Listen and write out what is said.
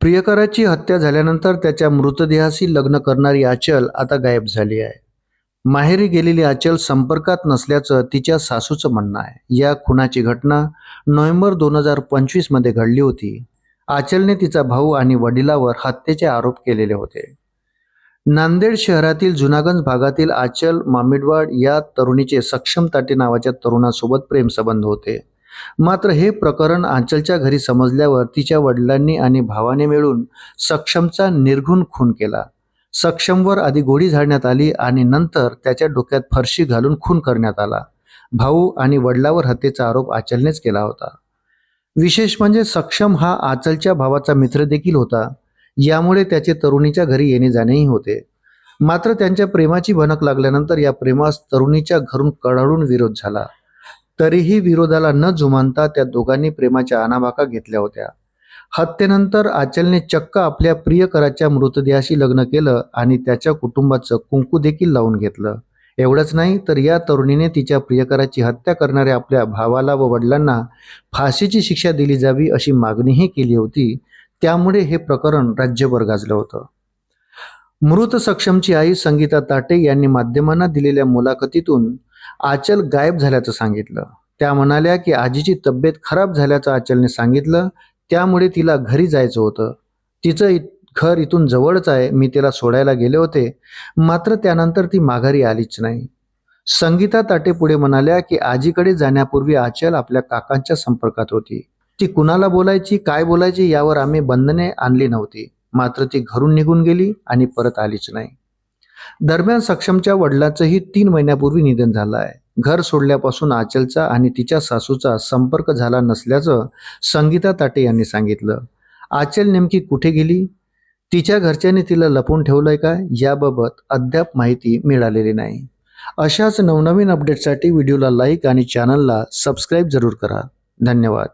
प्रियकराची हत्या झाल्यानंतर त्याच्या मृतदेहाशी लग्न करणारी आचल आता गायब झाली आहे. माहेरी गेलेली आचल संपर्कात नसल्याचं तिच्या सासूचं म्हणणं आहे. या खुनाची घटना नोव्हेंबर 2025 मध्ये घडली होती. आचलने तिचा भाऊ आणि वडिलावर हत्येचे आरोप केलेले होते. नांदेड शहरातील जुनागंज भागातील आचल मामिडवाड या तरुणीचे सक्षम ताटे नावाच्या तरुणासोबत प्रेमसंबंध होते. मात्र हे प्रकरण आचलच्या घरी समजल्यावर तिच्या वडिलांनी आणि भावाने मिळून सक्षमचा निर्घृण खून केला. सक्षमवर आधी गोळी झाडण्यात आली आणि नंतर त्याच्या डोक्यात फरशी घालून खून करण्यात आला. भाऊ आणि वडिलावर हत्येचा आरोप आचलनेच केला होता. विशेष म्हणजे सक्षम हा आचलच्या भावाचा मित्र देखील होता. यामुळे त्याचे तरुणीच्या घरी येणे जाणेही होते. मात्र त्यांच्या प्रेमाची भनक लागल्यानंतर या प्रेमास तरुणीच्या घरून कडाडून विरोध झाला. तरीही विरोधाला न जुमानता त्या दोघांनी प्रेमाच्या आणाभाका घेतल्या होत्या. हत्येनंतर आचलने चक्क आपल्या प्रियकराच्या मृतदेहाशी लग्न केलं आणि त्याच्या कुटुंबाचं कुंकू देखील लावून घेतलं. एवढंच नाही तर या तरुणीने तिच्या प्रियकराची हत्या करणाऱ्या आपल्या भावाला व वडिलांना फाशीची शिक्षा दिली जावी अशी मागणीही केली होती. त्यामुळे हे प्रकरण राज्यभर गाजलं होतं. मृत सक्षमची आई संगीता ताटे यांनी माध्यमांना दिलेल्या मुलाखतीतून आचल गायब झाल्याचं सांगितलं. त्या म्हणाल्या की आजीची तब्येत खराब झाल्याचं आचलने सांगितलं. त्यामुळे तिला घरी जायचं होतं. तिचं घर इथून जवळच आहे. मी तिला सोडायला गेले होते. मात्र त्यानंतर ती माघारी आलीच नाही. संगीता ताटे पुढे म्हणाल्या की आजीकडे जाण्यापूर्वी आचल आपल्या काकांच्या संपर्कात होती. ती कुणाला बोलायची, काय बोलायची यावर आम्ही बंधने आणली नव्हती. मात्र ती घरून निघून गेली आणि परत आलीच नाही. दरम्यान सक्षमच्या वडिलांचंही 3 महिन्यापूर्वी निधन झालं आहे. घर सोडल्यापासून आचलचा आणि तिच्या सासूचा संपर्क झाला नसल्याचं संगीता ताटे यांनी सांगितलं. आचल नेमकी कुठे गेली, तिच्या घरच्यांनी तिला लपवून ठेवलंय का, याबाबत अद्याप माहिती मिळालेली नाही. अशाच नवनवीन अपडेटसाठी व्हिडिओला लाईक आणि चॅनलला सबस्क्राईब जरूर करा. धन्यवाद.